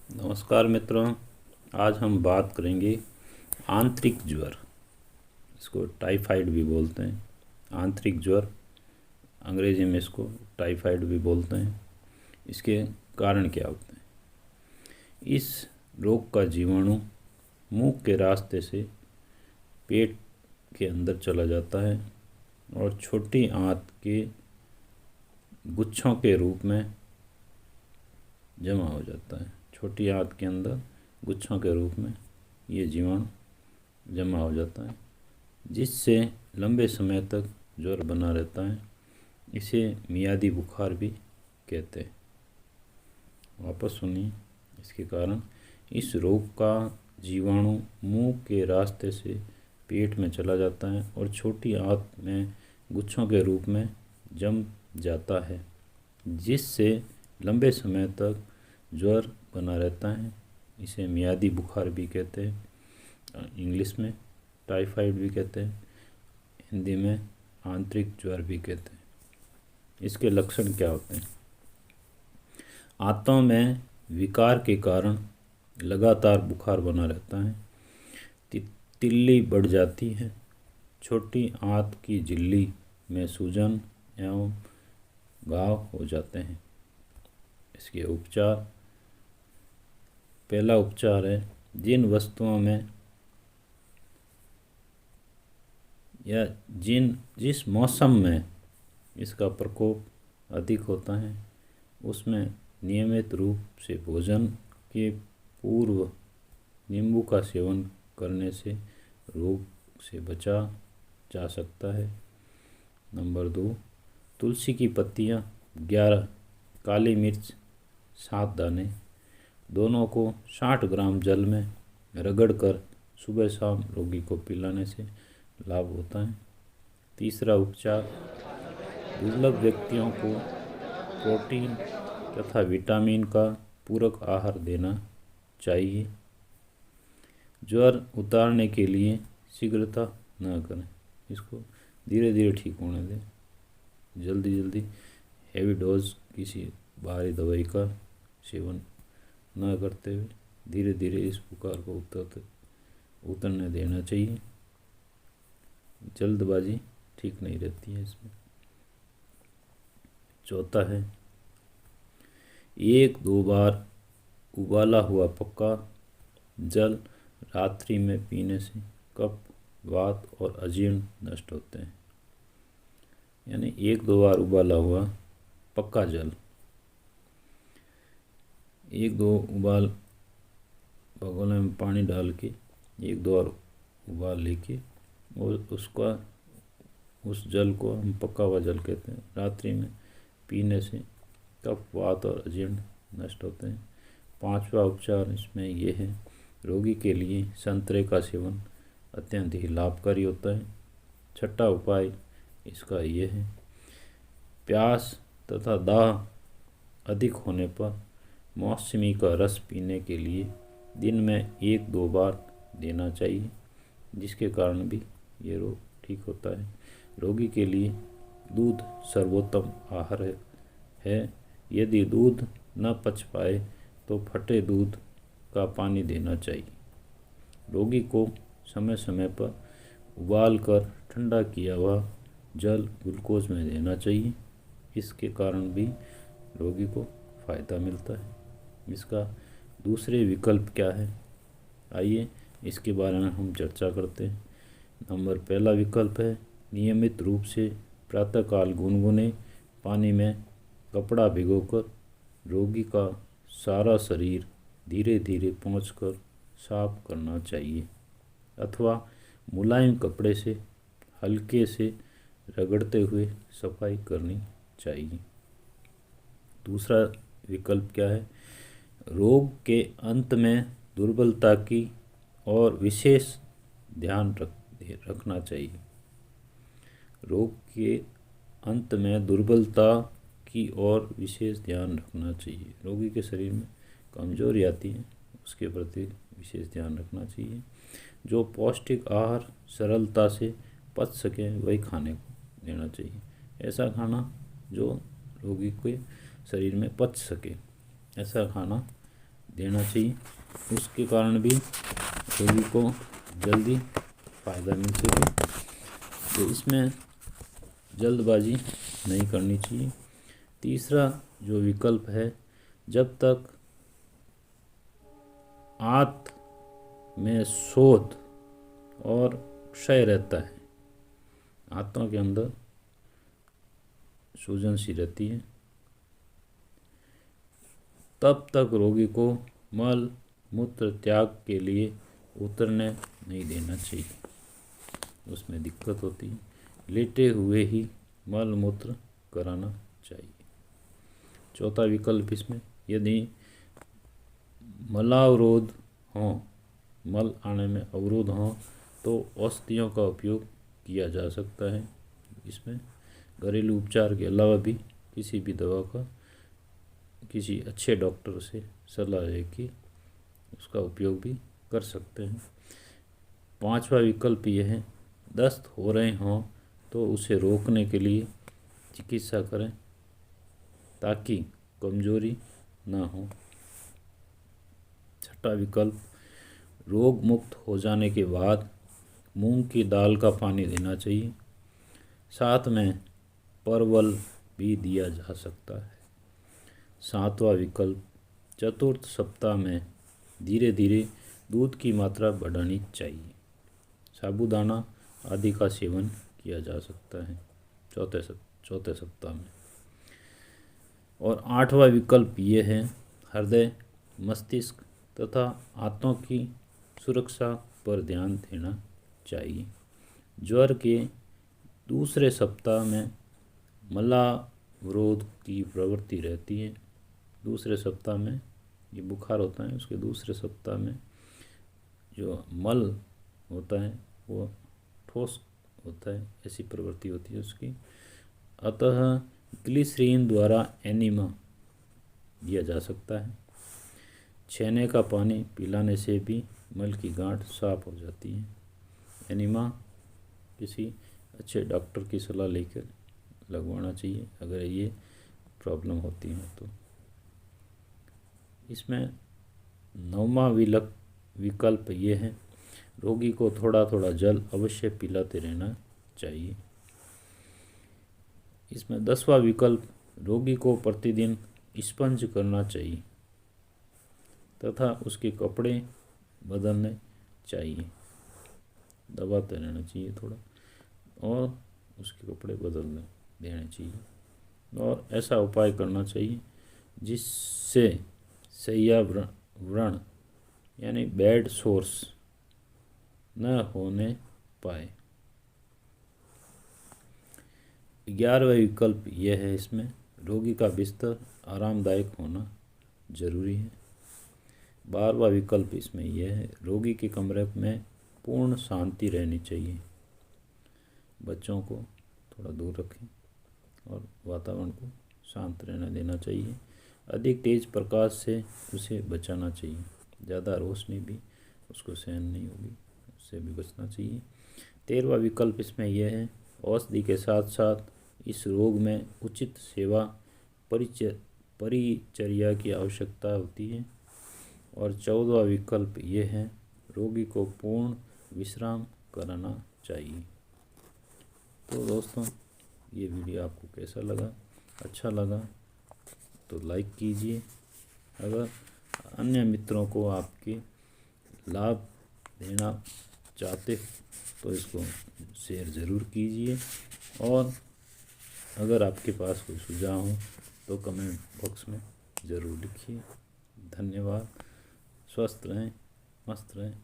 नमस्कार मित्रों। आज हम बात करेंगे आंतरिक ज्वर। इसको टाइफाइड भी बोलते हैं। आंतरिक ज्वर, अंग्रेजी में इसको टाइफाइड भी बोलते हैं। इसके कारण क्या होते हैं? इस रोग का जीवाणु मुंह के रास्ते से पेट के अंदर चला जाता है और छोटी आंत के गुच्छों के रूप में जमा हो जाता है। छोटी आंत के अंदर गुच्छों के रूप में ये जीवाणु जमा हो जाता है, जिससे लंबे समय तक ज्वर बना रहता है। इसे मियादी बुखार भी कहते हैं। वापस सुनिए इसके कारण। इस रोग का जीवाणु मुंह के रास्ते से पेट में चला जाता है और छोटी आंत में गुच्छों के रूप में जम जाता है, जिससे लंबे समय तक ज्वर बना रहता है। इसे मियादी बुखार भी कहते हैं, इंग्लिश में टाइफाइड भी कहते हैं, हिंदी में आंतरिक ज्वर भी कहते हैं। इसके लक्षण क्या होते हैं? आंतों में विकार के कारण लगातार बुखार बना रहता है। तिल्ली बढ़ जाती है। छोटी आंत की झिल्ली में सूजन एवं घाव हो जाते हैं। इसके उपचार: पहला उपचार है, जिन वस्तुओं में या जिस मौसम में इसका प्रकोप अधिक होता है उसमें नियमित रूप से भोजन के पूर्व नींबू का सेवन करने से रोग से बचा जा सकता है। नंबर 2, तुलसी की पत्तियाँ 11, काली मिर्च 7 दाने, दोनों को 60 ग्राम जल में रगड़कर सुबह शाम रोगी को पिलाने से लाभ होता है। तीसरा उपचार, दुर्लभ व्यक्तियों को प्रोटीन तथा विटामिन का पूरक आहार देना चाहिए। ज्वर उतारने के लिए शीघ्रता न करें, इसको धीरे धीरे ठीक होने दें। जल्दी हैवी डोज किसी भारी दवाई का सेवन न करते हुए धीरे धीरे इस बुखार को उतरने देना चाहिए। जल्दबाजी ठीक नहीं रहती है इसमें। चौथा है, 1-2 बार उबाला हुआ पक्का जल रात्रि में पीने से कफ, वात और अजीर्ण नष्ट होते हैं। यानी 1-2 बार उबाला हुआ पक्का जल, 1-2 उबाल भगोने में पानी डाल के 1-2 बार उबाल लेके और उस जल को हम पका हुआ जल कहते हैं, रात्रि में पीने से कफ, वात और अजीर्ण नष्ट होते हैं। 5वां उपचार इसमें यह है, रोगी के लिए संतरे का सेवन अत्यंत ही लाभकारी होता है। 6वां उपाय इसका यह है, प्यास तथा दाह अधिक होने पर मौसमी का रस पीने के लिए दिन में 1-2 बार देना चाहिए, जिसके कारण भी ये रोग ठीक होता है। रोगी के लिए दूध सर्वोत्तम आहार है। यदि दूध न पच पाए तो फटे दूध का पानी देना चाहिए। रोगी को समय समय पर उबाल कर ठंडा किया हुआ जल ग्लूकोज में देना चाहिए। इसके कारण भी रोगी को फ़ायदा मिलता है। इसका दूसरे विकल्प क्या है, आइए इसके बारे में हम चर्चा करते हैं। पहला विकल्प है, नियमित रूप से प्रातःकाल गुनगुने पानी में कपड़ा भिगोकर रोगी का सारा शरीर धीरे धीरे पोंछकर साफ करना चाहिए, अथवा मुलायम कपड़े से हल्के से रगड़ते हुए सफाई करनी चाहिए। दूसरा विकल्प क्या है, रोग के अंत में दुर्बलता की और विशेष ध्यान रखना चाहिए। रोग के अंत में दुर्बलता की और विशेष ध्यान रखना चाहिए। रोगी के शरीर में कमजोरी आती है, उसके प्रति विशेष ध्यान रखना चाहिए। जो पौष्टिक आहार सरलता से पच सके वही खाने को देना चाहिए। ऐसा खाना जो रोगी के शरीर में पच सके, ऐसा खाना देना चाहिए, उसके कारण भी रोगी को जल्दी फ़ायदा मिल सके। तो इसमें जल्दबाजी नहीं करनी चाहिए। तीसरा जो विकल्प है, जब तक आंत में शोथ और क्षय रहता है, आंतों के अंदर सूजन सी रहती है, तब तक रोगी को मल मूत्र त्याग के लिए उतरने नहीं देना चाहिए, उसमें दिक्कत होती है। लेटे हुए ही मल मूत्र कराना चाहिए। चौथा विकल्प इसमें, यदि मलावरोध हो, मल आने में अवरोध हो, तो औषधियों का उपयोग किया जा सकता है। इसमें घरेलू उपचार के अलावा भी किसी भी दवा का किसी अच्छे डॉक्टर से सलाह लेके उसका उपयोग भी कर सकते हैं। पांचवा विकल्प यह है, दस्त हो रहे हों तो उसे रोकने के लिए चिकित्सा करें ताकि कमजोरी ना हो। छठा विकल्प, रोग मुक्त हो जाने के बाद मूंग की दाल का पानी देना चाहिए, साथ में परवल भी दिया जा सकता है। सातवां विकल्प, चतुर्थ सप्ताह में धीरे धीरे दूध की मात्रा बढ़ानी चाहिए, साबूदाना आदि का सेवन किया जा सकता है चौथे सप्ताह में। और आठवां विकल्प ये है, हृदय, मस्तिष्क तथा आंतों की सुरक्षा पर ध्यान देना चाहिए। ज्वर के दूसरे सप्ताह में मलावरोध की प्रवृत्ति रहती है। दूसरे सप्ताह में ये बुखार होता है, उसके दूसरे सप्ताह में जो मल होता है वो ठोस होता है, ऐसी प्रवृत्ति होती है उसकी। अतः ग्लिसरीन द्वारा एनिमा दिया जा सकता है। छेने का पानी पिलाने से भी मल की गांठ साफ हो जाती है। एनिमा किसी अच्छे डॉक्टर की सलाह लेकर लगवाना चाहिए अगर ये प्रॉब्लम होती है तो। इसमें नौवां विकल्प ये है, रोगी को थोड़ा थोड़ा जल अवश्य पिलाते रहना चाहिए। इसमें 10वां विकल्प, रोगी को प्रतिदिन स्पंज करना चाहिए तथा उसके कपड़े बदलने चाहिए, दबाते रहना चाहिए थोड़ा और उसके कपड़े बदलने देने चाहिए। और ऐसा उपाय करना चाहिए जिससे शैया व्रण यानी बेड सोर्स न होने पाए। 11वां विकल्प यह है, इसमें रोगी का बिस्तर आरामदायक होना जरूरी है। 12वां विकल्प इसमें यह है, रोगी के कमरे में पूर्ण शांति रहनी चाहिए, बच्चों को थोड़ा दूर रखें और वातावरण को शांत रहने देना चाहिए। अधिक तेज प्रकाश से उसे बचाना चाहिए, ज़्यादा रोशनी भी उसको सहन नहीं होगी, उससे भी बचना चाहिए। 13वां विकल्प इसमें यह है, औषधि के साथ साथ इस रोग में उचित सेवा परिचर्या की आवश्यकता होती है। और 14वां विकल्प ये है, रोगी को पूर्ण विश्राम कराना चाहिए। तो दोस्तों, ये वीडियो आपको कैसा लगा? अच्छा लगा तो लाइक कीजिए। अगर अन्य मित्रों को आपके लाभ देना चाहते तो इसको शेयर ज़रूर कीजिए। और अगर आपके पास कोई सुझाव हो तो कमेंट बॉक्स में ज़रूर लिखिए। धन्यवाद। स्वस्थ रहें, मस्त रहें।